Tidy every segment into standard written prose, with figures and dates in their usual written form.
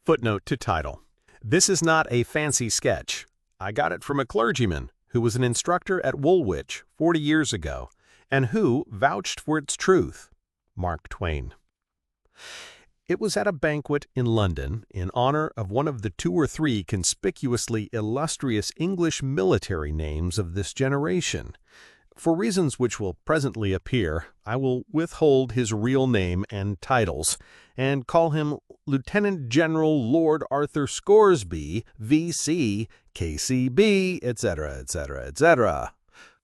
Footnote to title. This is not a fancy sketch. I got it from a clergyman who was an instructor at Woolwich 40 years ago and who vouched for its truth. Mark Twain. It was at a banquet in London in honor of one of the 2 or 3 conspicuously illustrious English military names of this generation. For reasons which will presently appear, I will withhold his real name and titles, and call him Lieutenant General Lord Arthur Scoresby, V.C., K.C.B., etc., etc., etc.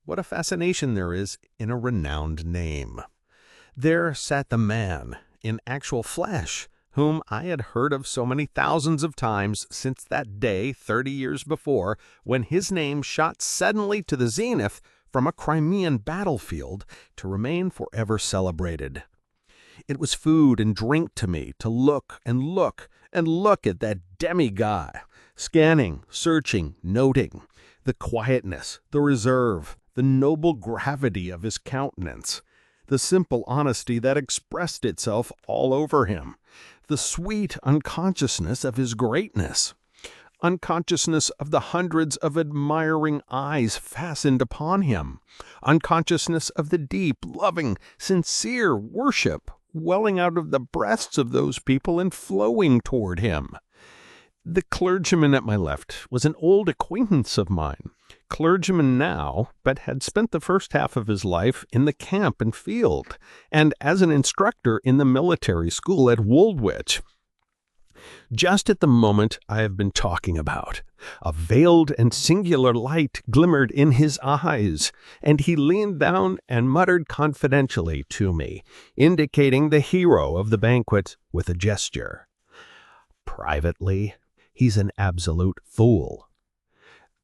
What a fascination there is in a renowned name. There sat the man, in actual flesh, whom I had heard of so many thousands of times since that day 30 years before, when his name shot suddenly to the zenith from a Crimean battlefield to remain forever celebrated. It was food and drink to me to look and look and look at that demigod, scanning, searching, noting the quietness, the reserve, the noble gravity of his countenance, the simple honesty that expressed itself all over him, the sweet unconsciousness of his greatness, unconsciousness of the hundreds of admiring eyes fastened upon him, unconsciousness of the deep, loving, sincere worship welling out of the breasts of those people and flowing toward him. The clergyman at my left was an old acquaintance of mine, clergyman now, but had spent the first half of his life in the camp and field, and as an instructor in the military school at Woolwich. Just at the moment I have been talking about, a veiled and singular light glimmered in his eyes, and he leaned down and muttered confidentially to me, indicating the hero of the banquet with a gesture. Privately, he's an absolute fool.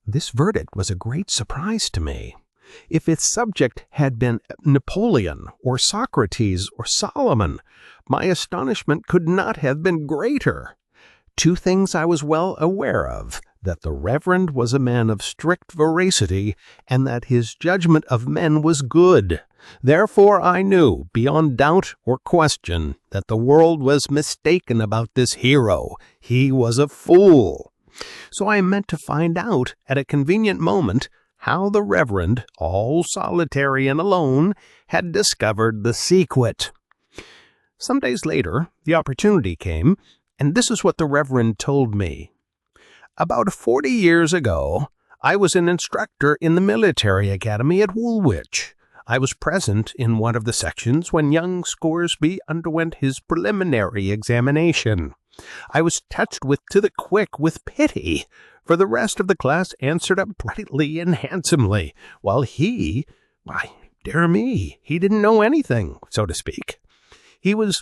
This verdict was a great surprise to me. If its subject had been Napoleon or Socrates or Solomon, my astonishment could not have been greater. 2 things I was well aware of, that the Reverend was a man of strict veracity, and that his judgment of men was good. Therefore I knew, beyond doubt or question, that the world was mistaken about this hero. He was a fool. So I meant to find out, at a convenient moment, how the Reverend, all solitary and alone, had discovered the secret. Some days later, the opportunity came, and this is what the Reverend told me. About 40 years ago, I was an instructor in the military academy at Woolwich. I was present in one of the sections when young Scoresby underwent his preliminary examination. I was touched to the quick with pity, for the rest of the class answered up brightly and handsomely, while he, why, dear me, he didn't know anything, so to speak. He was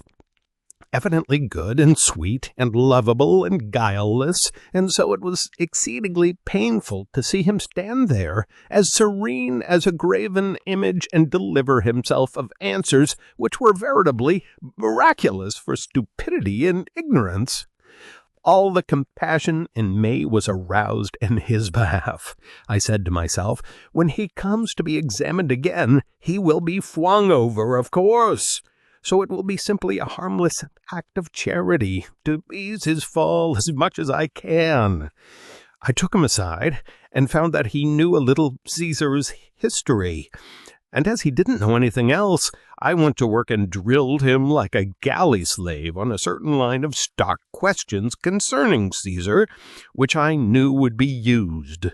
evidently good and sweet and lovable and guileless, and so it was exceedingly painful to see him stand there, as serene as a graven image, and deliver himself of answers which were veritably miraculous for stupidity and ignorance. All the compassion in me was aroused in his behalf. I said to myself, when he comes to be examined again, he will be flung over, of course. So it will be simply a harmless act of charity to ease his fall as much as I can. I took him aside and found that he knew a little Caesar's history. And as he didn't know anything else, I went to work and drilled him like a galley slave on a certain line of stock questions concerning Caesar, which I knew would be used.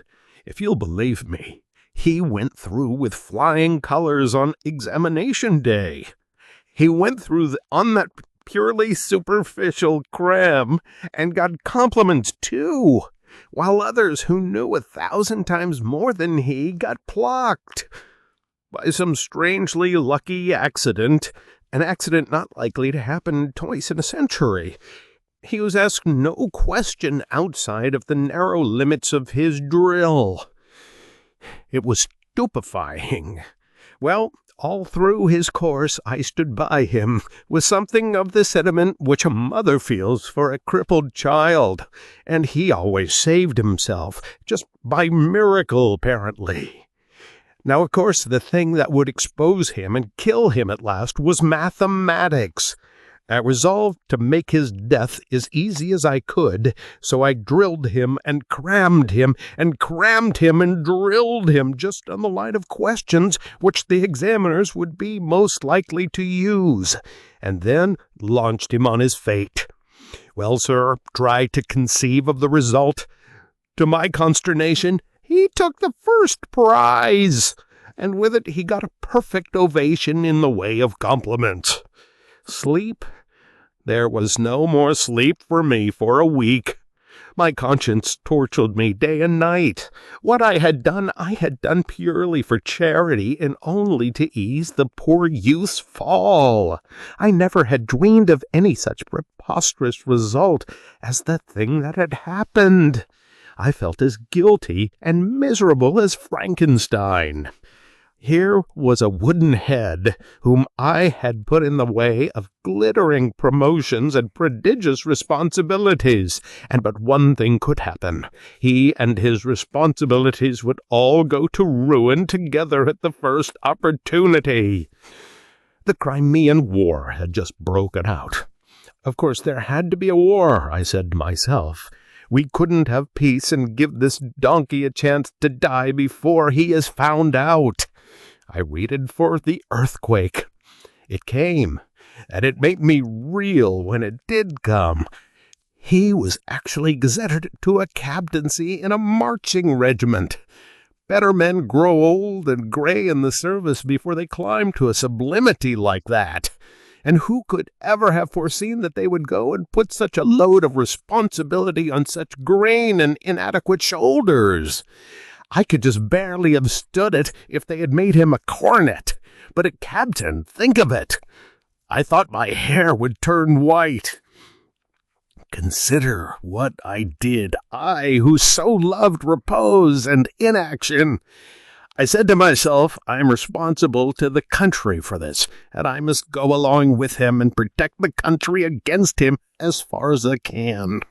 If you'll believe me, he went through with flying colors on examination day. He went through on that purely superficial cram and got compliments too, while others who knew 1,000 times more than he got plucked. By some strangely lucky accident, an accident not likely to happen twice in a century, he was asked no question outside of the narrow limits of his drill. It was stupefying. Well, all through his course I stood by him with something of the sentiment which a mother feels for a crippled child, and he always saved himself, just by miracle, apparently. Now, of course, the thing that would expose him and kill him at last was mathematics. I resolved to make his death as easy as I could, so I drilled him and crammed him and crammed him and drilled him just on the line of questions which the examiners would be most likely to use, and then launched him on his fate. Well, sir, try to conceive of the result. To my consternation, he took the first prize, and with it he got a perfect ovation in the way of compliments. Sleep? There was no more sleep for me for a week. My conscience tortured me day and night. What I had done purely for charity and only to ease the poor youth's fall. I never had dreamed of any such preposterous result as the thing that had happened. I felt as guilty and miserable as Frankenstein. Here was a wooden head whom I had put in the way of glittering promotions and prodigious responsibilities, and but one thing could happen. He and his responsibilities would all go to ruin together at the first opportunity. The Crimean War had just broken out. Of course, there had to be a war, I said to myself. We couldn't have peace and give this donkey a chance to die before he is found out. I waited for the earthquake. It came, and it made me reel when it did come. He was actually gazetted to a captaincy in a marching regiment. Better men grow old and gray in the service before they climb to a sublimity like that. And who could ever have foreseen that they would go and put such a load of responsibility on such green and inadequate shoulders? I could just barely have stood it if they had made him a cornet. But a captain, think of it! I thought my hair would turn white. Consider what I did, I who so loved repose and inaction. I said to myself, I am responsible to the country for this, and I must go along with him and protect the country against him as far as I can.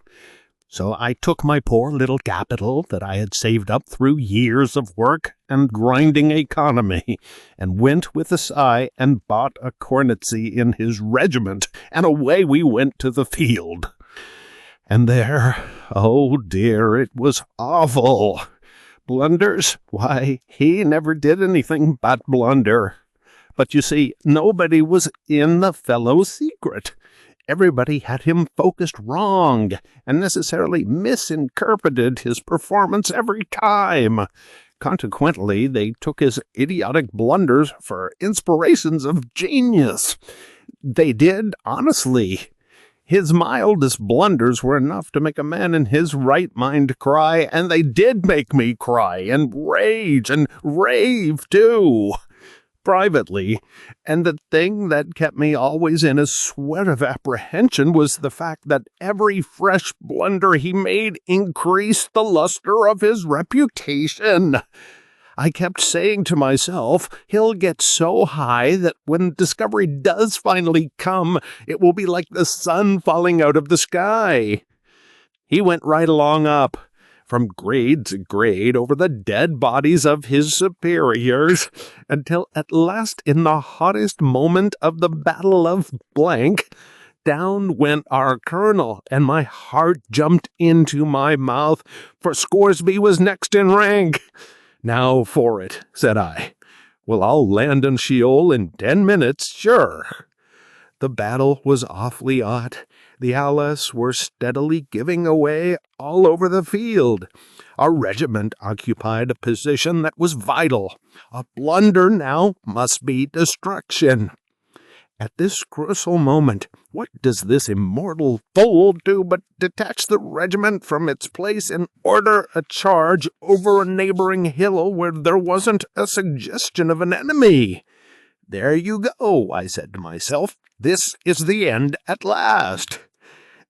So I took my poor little capital that I had saved up through years of work and grinding economy, and went with a sigh and bought a cornetcy in his regiment, and away we went to the field. And there, oh dear, it was awful. Blunders? Why, he never did anything but blunder. But you see, nobody was in the fellow's secret. Everybody had him focused wrong, and necessarily misinterpreted his performance every time. Consequently, they took his idiotic blunders for inspirations of genius. They did, honestly. His mildest blunders were enough to make a man in his right mind cry, and they did make me cry, and rage, and rave, too. Privately, and the thing that kept me always in a sweat of apprehension was the fact that every fresh blunder he made increased the luster of his reputation. I kept saying to myself, he'll get so high that when discovery does finally come, it will be like the sun falling out of the sky. He went right along up, from grade to grade over the dead bodies of his superiors, until at last in the hottest moment of the Battle of Blank, down went our colonel, and my heart jumped into my mouth, for Scoresby was next in rank. Now for it, said I. Well, I'll land on Sheol in 10 minutes, sure. The battle was awfully hot. The Allies were steadily giving away all over the field. Our regiment occupied a position that was vital. A blunder now must be destruction. At this crucial moment, what does this immortal fool do but detach the regiment from its place and order a charge over a neighboring hill where there wasn't a suggestion of an enemy? There you go, I said to myself. This is the end at last.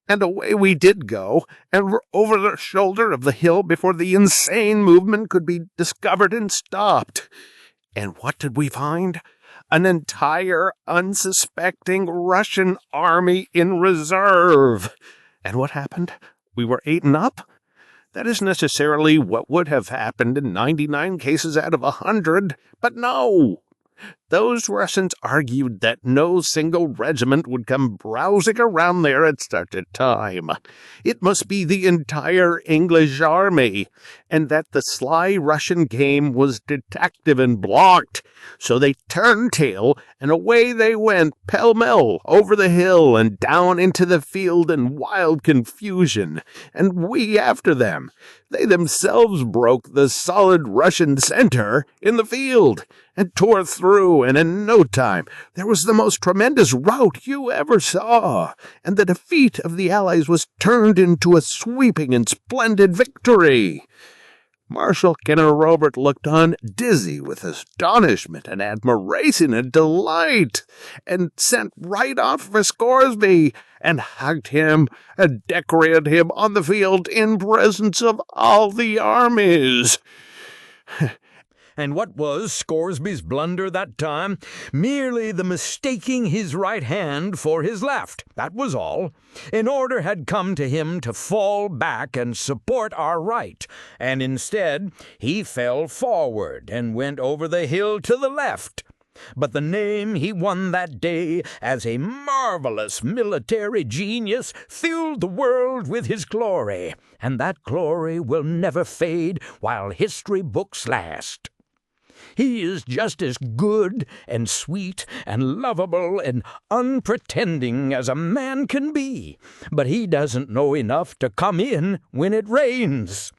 And away we did go, and were over the shoulder of the hill before the insane movement could be discovered and stopped. And what did we find? An entire, unsuspecting Russian army in reserve. And what happened? We were eaten up? That is necessarily what would have happened in 99 cases out of 100, but no! Those Russians argued that no single regiment would come browsing around there at such a time. It must be the entire English army, and that the sly Russian game was detected and blocked. So they turned tail, and away they went pell-mell over the hill and down into the field in wild confusion, and we after them. They themselves broke the solid Russian center in the field and tore through, and in no time there was the most tremendous rout you ever saw, and the defeat of the Allies was turned into a sweeping and splendid victory. Marshal Kenner Robert looked on, dizzy with astonishment and admiration and delight, and sent right off for Scoresby, and hugged him, and decorated him on the field in presence of all the armies. And what was Scoresby's blunder that time? Merely the mistaking his right hand for his left. That was all. An order had come to him to fall back and support our right, and instead he fell forward and went over the hill to the left. But the name he won that day as a marvelous military genius filled the world with his glory, and that glory will never fade while history books last. He is just as good and sweet and lovable and unpretending as a man can be, but he doesn't know enough to come in when it rains.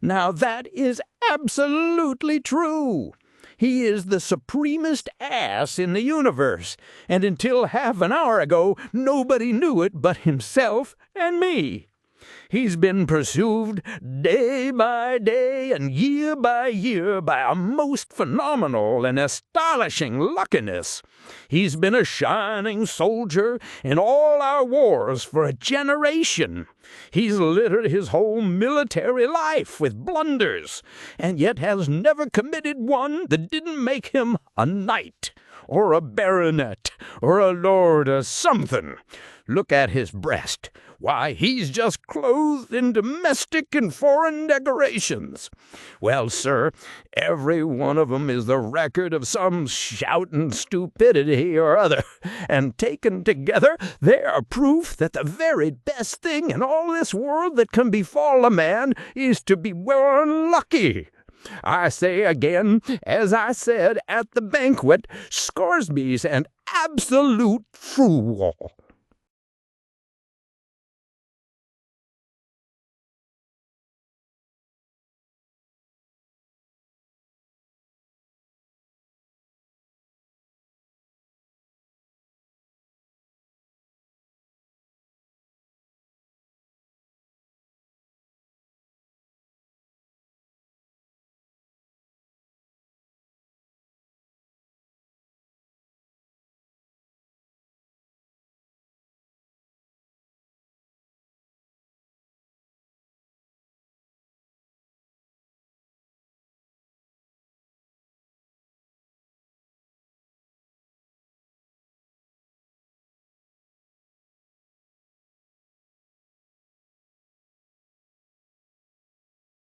Now that is absolutely true. He is the supremest ass in the universe, and until half an hour ago nobody knew it but himself and me. He's been pursued day by day and year by year by a most phenomenal and astonishing luckiness. He's been a shining soldier in all our wars for a generation. He's littered his whole military life with blunders, and yet has never committed one that didn't make him a knight, or a baronet, or a lord, or something. Look at his breast. Why, he's just clothed in domestic and foreign decorations. Well, sir, every one of 'em is the record of some shouting stupidity or other, and taken together they are proof that the very best thing in all this world that can befall a man is to be born lucky. I say again, as I said at the banquet, Scoresby's an absolute fool.